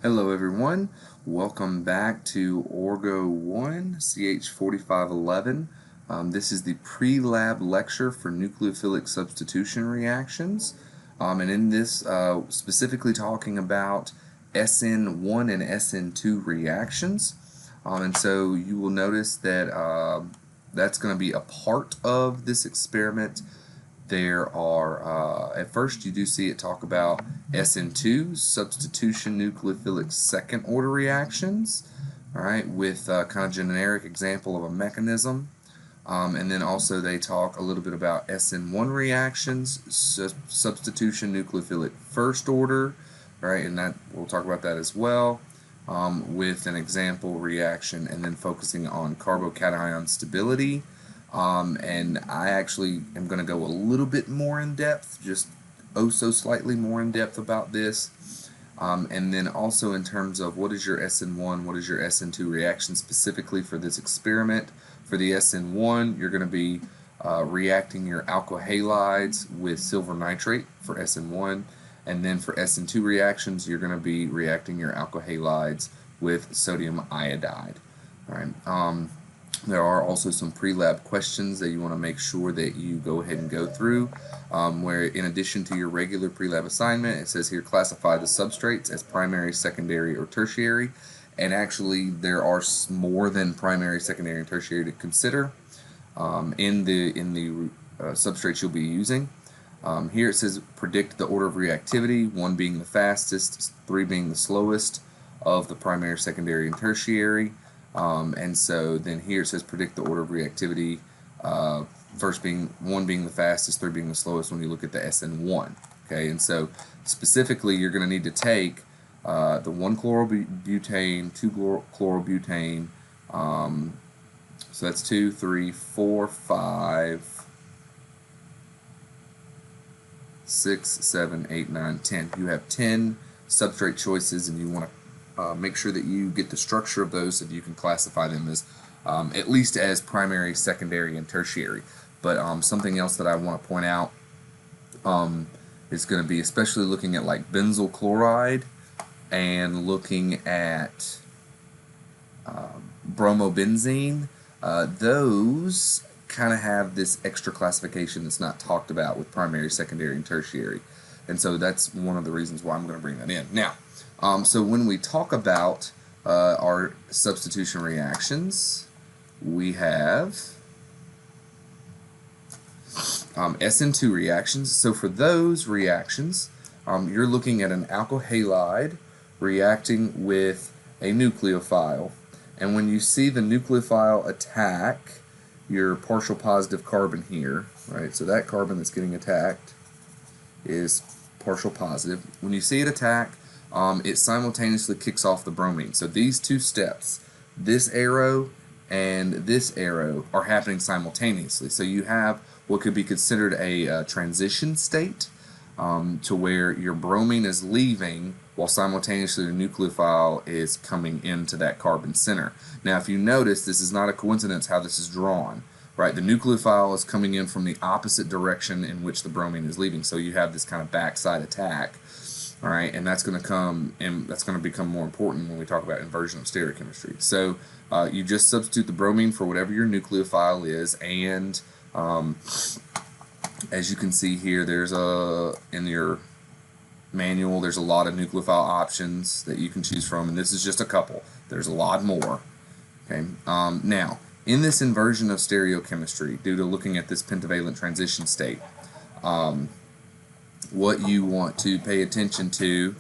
Hello everyone, welcome back to Orgo 1, CH4511. This is the pre-lab lecture for nucleophilic substitution reactions, and in this specifically talking about SN1 and SN2 reactions. And so you will notice that that's going to be a part of this experiment. There are, at first you do see it talk about SN2, substitution nucleophilic second order reactions, all right, with kind of generic example of a mechanism. And then also they talk a little bit about SN1 reactions, substitution nucleophilic first order, all right, and that we'll talk about that as well, with an example reaction, and then focusing on carbocation stability. And I actually am going to go a little bit more in depth, just so slightly more in depth about this. And then also in terms of what is your SN1, what is your SN2 reaction specifically for this experiment. For the SN1, you're going to be reacting your alkyl halides with silver nitrate for SN1. And then for SN2 reactions, you're going to be reacting your alkyl halides with sodium iodide. All right. There are also some pre-lab questions that you want to make sure that you go ahead and go through, where in addition to your regular pre-lab assignment, it says here classify the substrates as primary, secondary, or tertiary. And actually there are more than primary, secondary, and tertiary to consider in the substrates you'll be using. Here it says predict the order of reactivity, 1 being the fastest, 3 being the slowest of the primary, secondary, and tertiary. And so then here it says predict the order of reactivity, first being 1 being the fastest, 3 being the slowest when you look at the SN1. Okay, and so specifically you're going to need to take the 1-chlorobutane, 2-chlorobutane, so that's 2, 3, 4, 5, 6, 7, 8, 9, 10. You have 10 substrate choices, and you want to make sure that you get the structure of those so that you can classify them as at least as primary, secondary, and tertiary. But something else that I want to point out is going to be especially looking at like benzyl chloride and looking at bromobenzene. Those kind of have this extra classification that's not talked about with primary, secondary, and tertiary. And so that's one of the reasons why I'm going to bring that in. Now, so when we talk about our substitution reactions, we have SN2 reactions. So for those reactions, you're looking at an alkyl halide reacting with a nucleophile. And when you see the nucleophile attack your partial positive carbon here, right, so that carbon that's getting attacked is partial positive. When you see it attack, it simultaneously kicks off the bromine. So these two steps, this arrow and this arrow, are happening simultaneously. So you have what could be considered a transition state to where your bromine is leaving while simultaneously the nucleophile is coming into that carbon center. Now if you notice, this is not a coincidence how this is drawn. Right, the nucleophile is coming in from the opposite direction in which the bromine is leaving, so you have this kind of backside attack. All right, and that's going to come, and that's going to become more important when we talk about inversion of stereochemistry. So you just substitute the bromine for whatever your nucleophile is, and as you can see here, there's in your manual, there's a lot of nucleophile options that you can choose from, and this is just a couple. There's a lot more. Okay, now, in this inversion of stereochemistry, due to looking at this pentavalent transition state, what you want to pay attention to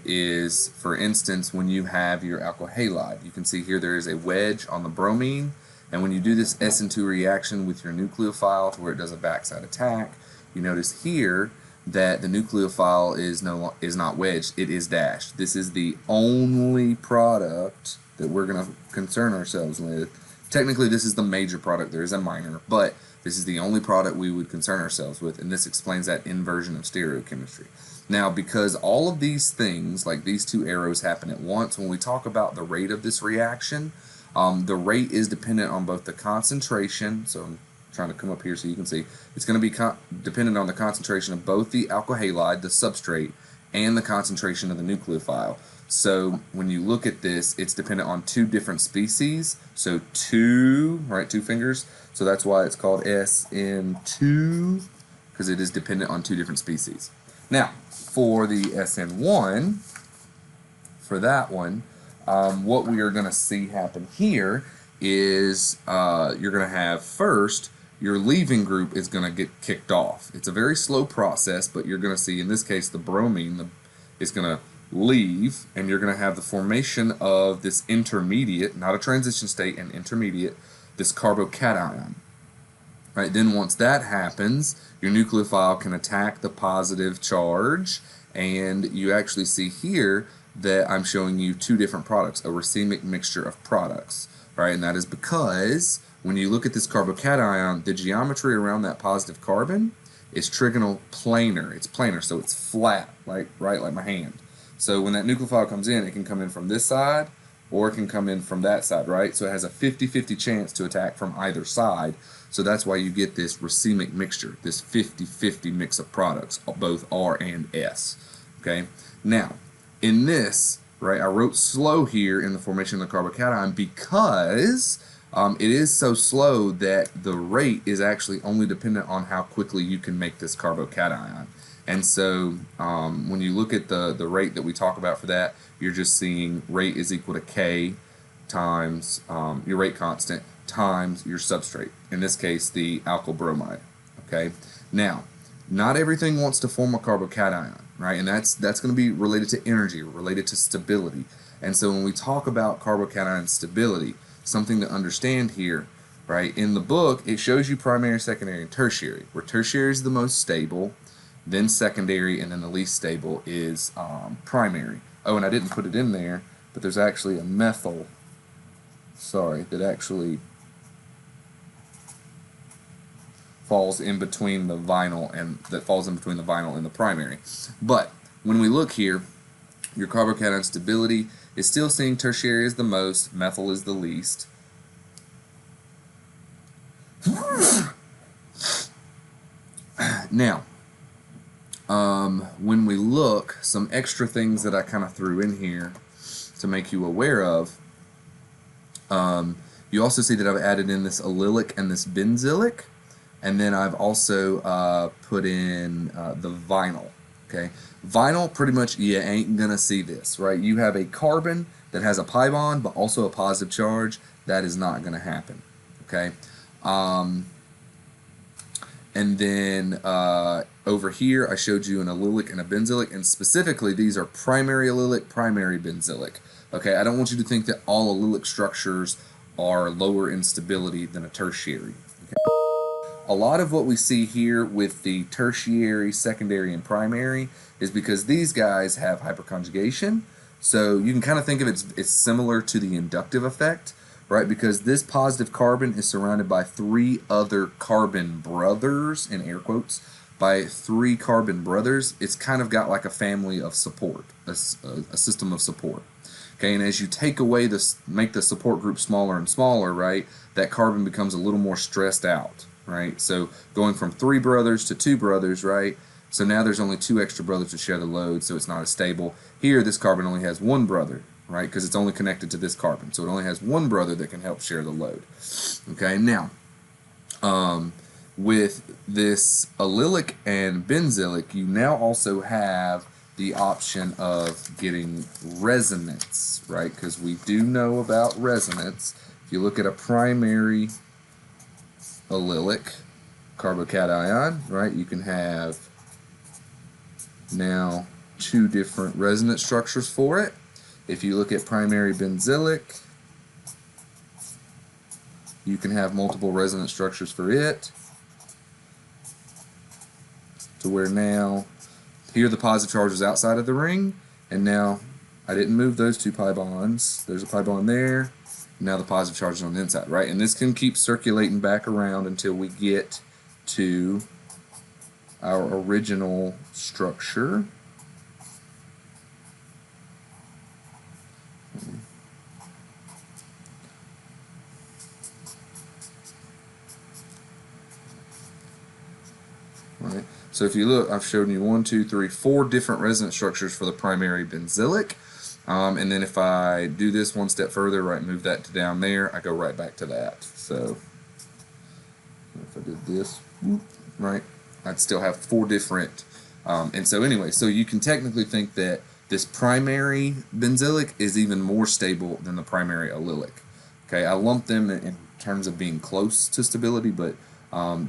is, for instance, when you have your alkyl halide. You can see here there is a wedge on the bromine, and when you do this SN2 reaction with your nucleophile to where it does a backside attack, you notice here that the nucleophile is not wedged, it is dashed. This is the only product that we're going to concern ourselves with. Technically, this is the major product. There is a minor, but this is the only product we would concern ourselves with, and this explains that inversion of stereochemistry. Now, because all of these things, like these two arrows, happen at once, when we talk about the rate of this reaction, the rate is dependent on both the concentration, so I'm trying to come up here so you can see, it's going to be dependent on the concentration of both the alkyl halide, the substrate, and the concentration of the nucleophile. So when you look at this, it's dependent on two different species. So two fingers. So that's why it's called SN2, because it is dependent on two different species. Now, for the SN1, for that one, what we are going to see happen here is you're going to have first, your leaving group is going to get kicked off. It's a very slow process, but you're going to see, in this case, the bromine is going to leave, and you're going to have the formation of this intermediate, not a transition state, an intermediate, this carbocation. Right, then once that happens, your nucleophile can attack the positive charge, and you actually see here that I'm showing you two different products, a racemic mixture of products. Right, and that is because when you look at this carbocation, the geometry around that positive carbon is trigonal planar. It's planar, so it's flat, like my hand. So when that nucleophile comes in, it can come in from this side or it can come in from that side, right? So it has a 50-50 chance to attack from either side. So that's why you get this racemic mixture, this 50-50 mix of products, both R and S. Okay. Now, in this, right, I wrote slow here in the formation of the carbocation because it is so slow that the rate is actually only dependent on how quickly you can make this carbocation. And so when you look at the rate that we talk about for that, you're just seeing rate is equal to K times your rate constant times your substrate. In this case, the alkyl bromide. Okay. Now, not everything wants to form a carbocation, right? And that's going to be related to energy, related to stability. And so when we talk about carbocation stability, something to understand here, right? In the book, it shows you primary, secondary, and tertiary, where tertiary is the most stable, then secondary, and then the least stable is primary. Oh, and I didn't put it in there, but there's actually a methyl, that actually falls in between the vinyl and the primary. But when we look here, your carbocation stability is still seeing tertiary is the most, methyl is the least. Now, when we look, some extra things that I kind of threw in here to make you aware of, you also see that I've added in this allylic and this benzylic, and then I've also put in the vinyl. Okay, vinyl, pretty much you ain't gonna see this, right? You have a carbon that has a pi bond but also a positive charge. That is not gonna happen. Okay, and then over here I showed you an allylic and a benzylic, and specifically these are primary allylic, primary benzylic. Okay, I don't want you to think that all allylic structures are lower in stability than a tertiary. Okay? A lot of what we see here with the tertiary, secondary, and primary is because these guys have hyperconjugation. So you can kind of think of it's similar to the inductive effect, right? Because this positive carbon is surrounded by three other carbon brothers, in air quotes, by three carbon brothers. It's kind of got like a family of support, a system of support. Okay, and as you take away this, make the support group smaller and smaller, right, that carbon becomes a little more stressed out, right? So going from three brothers to two brothers, right? So now there's only two extra brothers to share the load, so it's not as stable. Here, this carbon only has one brother, right, because it's only connected to this carbon. So it only has one brother that can help share the load. Okay, now, with this allylic and benzylic, you now also have the option of getting resonance, right? Because we do know about resonance. If you look at a primary allylic carbocation, right, you can have now two different resonance structures for it. If you look at primary benzylic, you can have multiple resonance structures for it, to where now here the positive charge is outside of the ring, and now I didn't move those two pi bonds. There's a pi bond there. Now the positive charge is on the inside, right? And this can keep circulating back around until we get to our original structure. Right. So if you look, I've shown you 1, 2, 3, 4 different resonance structures for the primary benzylic. And then if I do this one step further, right, move that to down there, I go right back to that. So if I did this, right, I'd still have 4 different. And so anyway, so you can technically think that this primary benzylic is even more stable than the primary allylic. Okay, I lump them in terms of being close to stability, but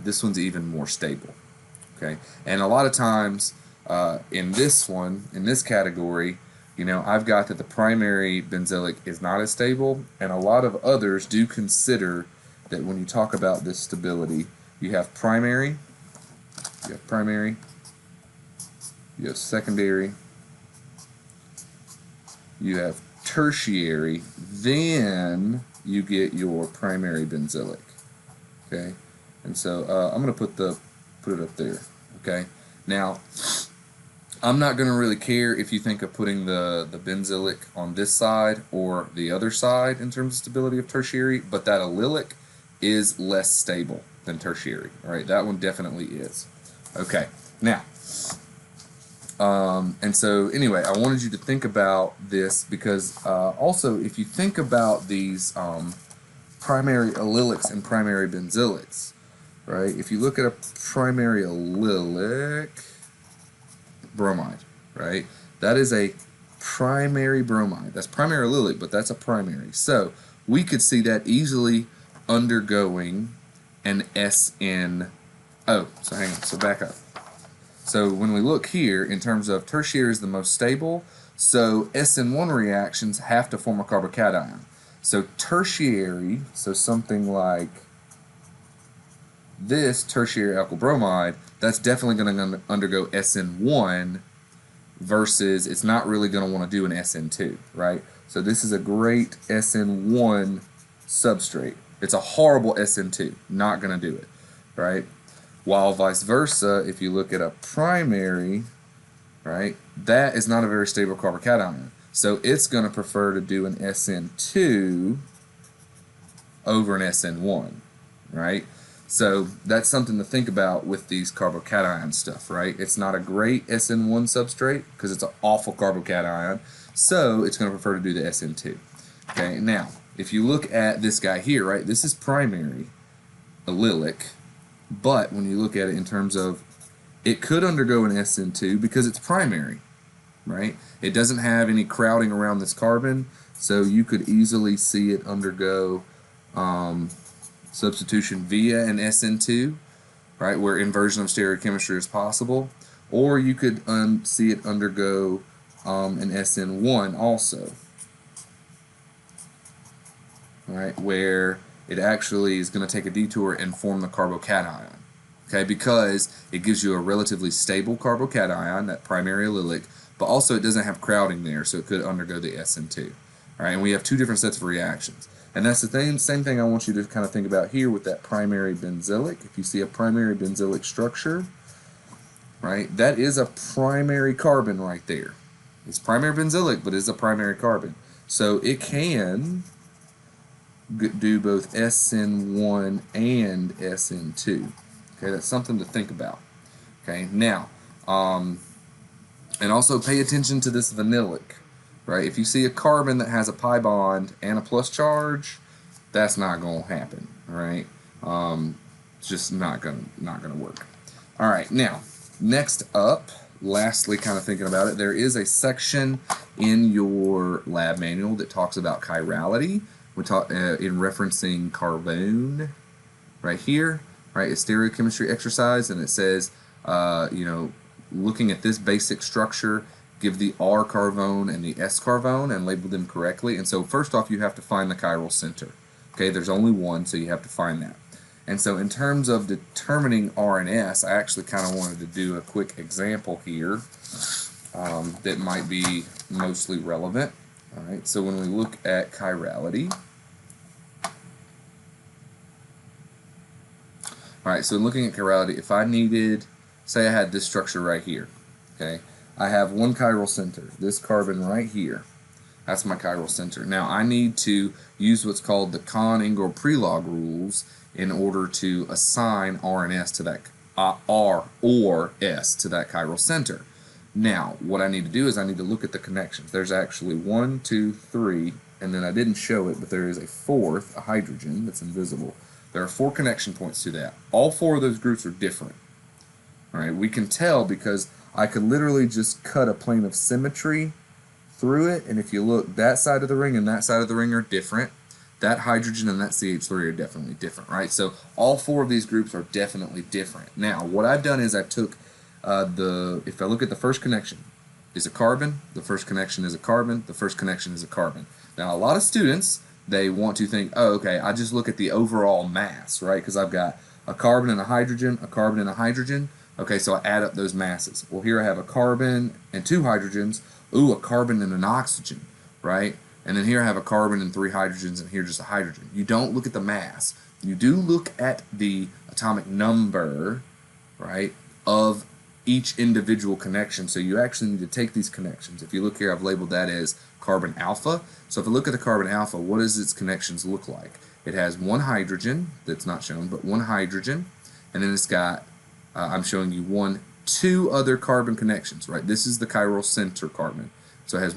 this one's even more stable. Okay, and a lot of times in this one, in this category, you know, I've got that the primary benzylic is not as stable, and a lot of others do consider that when you talk about this stability, you have primary, you have secondary, you have tertiary, then you get your primary benzylic. Okay, and so I'm going to put it up there. Okay, now I'm not going to really care if you think of putting the benzylic on this side or the other side in terms of stability of tertiary, but that allylic is less stable than tertiary. All right, that one definitely is. Okay, now, and so anyway, I wanted you to think about this because also if you think about these primary allylics and primary benzylics, right? If you look at a primary allylic bromide, right? That is a primary bromide. That's primary allylic, but that's a primary. So we could see that easily undergoing an SN. Oh, so hang on. So back up. So when we look here, in terms of tertiary is the most stable, so SN1 reactions have to form a carbocation. So tertiary, so something like this tertiary alkyl bromide, that's definitely going to undergo SN1 versus it's not really going to want to do an SN2, right? So this is a great SN1 substrate. It's a horrible SN2, not going to do it, right? While vice versa, if you look at a primary, right, that is not a very stable carbocation. So it's going to prefer to do an SN2 over an SN1, right? So that's something to think about with these carbocation stuff, right? It's not a great SN1 substrate because it's an awful carbocation, so it's going to prefer to do the SN2. Okay, now, if you look at this guy here, right, this is primary allylic, but when you look at it in terms of it could undergo an SN2 because it's primary, right? It doesn't have any crowding around this carbon, so you could easily see it undergo substitution via an SN2, right, where inversion of stereochemistry is possible, or you could see it undergo an SN1 also, right, where it actually is going to take a detour and form the carbocation, okay, because it gives you a relatively stable carbocation, that primary allylic, but also it doesn't have crowding there, so it could undergo the SN2. All right, and we have 2 different sets of reactions. And that's the same thing I want you to kind of think about here with that primary benzylic. If you see a primary benzylic structure, right, that is a primary carbon right there. It's primary benzylic, but it's a primary carbon. So it can do both SN1 and SN2. Okay, that's something to think about. Okay, now, and also pay attention to this vanillic. Right? If you see a carbon that has a pi bond and a plus charge, that's not going to happen. Right? It's just not going to work. All right. Now, next up, lastly, kind of thinking about it, there is a section in your lab manual that talks about chirality. We talk in referencing carbone right here. Right? It's stereochemistry exercise, and it says, you know, looking at this basic structure, give the R carbone and the S carbone and label them correctly. And so first off, you have to find the chiral center. Okay, there's only one, so you have to find that. And so in terms of determining R and S, I actually kind of wanted to do a quick example here that might be mostly relevant. All right, so when we look at chirality, all right, so looking at chirality, if I needed, say I had this structure right here, okay, I have one chiral center, this carbon right here. That's my chiral center. Now I need to use what's called the Kahn-Ingold Prelab rules in order to assign R and S to that R or S to that chiral center. Now, what I need to do is I need to look at the connections. There's actually 1, 2, 3, and then I didn't show it, but there is a fourth, a hydrogen, that's invisible. There are 4 connection points to that. All 4 of those groups are different. All right, we can tell because I could literally just cut a plane of symmetry through it, and if you look, that side of the ring and that side of the ring are different. That hydrogen and that CH3 are definitely different, right? So all 4 of these groups are definitely different. Now, what I've done is I took if I look at the first connection is a carbon, the first connection is a carbon, the first connection is a carbon. Now, a lot of students, they want to think, oh, okay, I just look at the overall mass, right? Because I've got a carbon and a hydrogen, a carbon and a hydrogen. Okay, so I add up those masses. Well, here I have a carbon and 2 hydrogens. Ooh, a carbon and an oxygen, right? And then here I have a carbon and 3 hydrogens, and here just a hydrogen. You don't look at the mass. You do look at the atomic number, right, of each individual connection. So you actually need to take these connections. If you look here, I've labeled that as carbon alpha. So if I look at the carbon alpha, what does its connections look like? It has 1 hydrogen, that's not shown, but 1 hydrogen, and then it's got, I'm showing you 2 other carbon connections, right? This is the chiral center carbon. So it has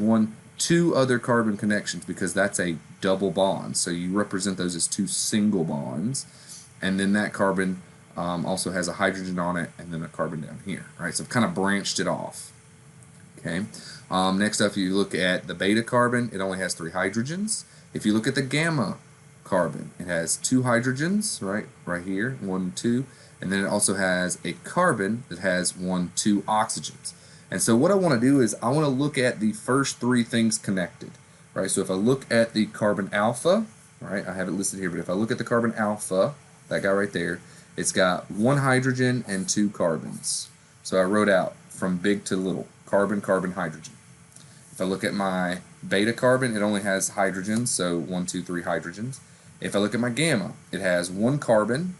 2 other carbon connections because that's a double bond. So you represent those as 2 single bonds, and then that carbon also has a hydrogen on it and then a carbon down here, right? So I've kind of branched it off. Okay. Next up, you look at the beta carbon, it only has 3 hydrogens. If you look at the gamma carbon, it has 2 hydrogens, right here, 1, 2, and then it also has a carbon that has 1, 2 oxygens. And so what I want to do is I want to look at the first 3 things connected, right? So if I look at the carbon alpha, right, I have it listed here, but if I look at the carbon alpha, that guy right there, it's got 1 hydrogen and 2 carbons. So I wrote out from big to little, carbon, carbon, hydrogen. If I look at my beta carbon, it only has hydrogens, so 1, 2, 3 hydrogens. If I look at my gamma, it has 1 carbon,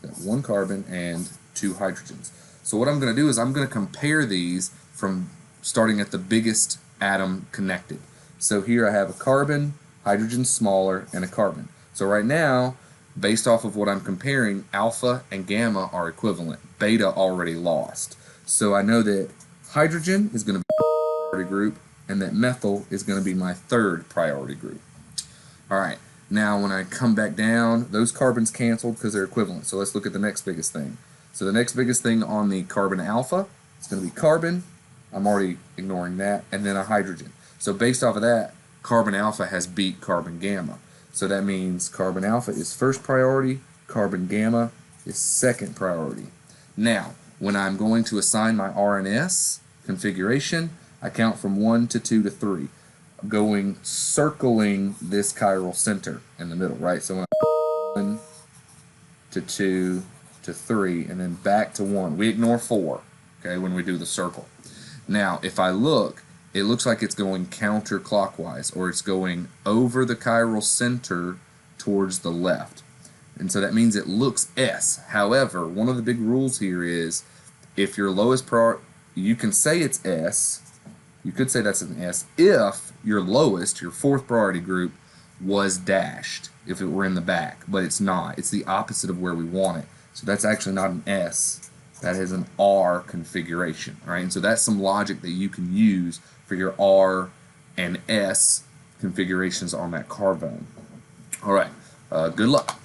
and 2 hydrogens. So what I'm going to do is I'm going to compare these from starting at the biggest atom connected. So here I have a carbon, hydrogen smaller, and a carbon. So right now, based off of what I'm comparing, alpha and gamma are equivalent. Beta already lost. So I know that hydrogen is going to be my priority group, and that methyl is going to be my 3rd priority group. Alright, now when I come back down, those carbons canceled because they're equivalent. So let's look at the next biggest thing. So the next biggest thing on the carbon alpha is going to be carbon. I'm already ignoring that, and then a hydrogen. So based off of that, carbon alpha has beat carbon gamma. So that means carbon alpha is 1st priority, carbon gamma is 2nd priority. Now, when I'm going to assign my R and S configuration, I count from 1 to 2 to 3, going circling this chiral center in the middle, right? So when I'm 1 to 2 to 3, and then back to 1. We ignore 4, okay, when we do the circle. Now, if I look, it looks like it's going counterclockwise, or it's going over the chiral center towards the left. And so that means it looks S. However, one of the big rules here is if your lowest priority, you can say it's S, you could say that's an S, if your lowest, your 4th priority group, was dashed, if it were in the back, but it's not. It's the opposite of where we want it. So that's actually not an S. That is an R configuration, right? And so that's some logic that you can use for your R and S configurations on that carbon. All right, good luck.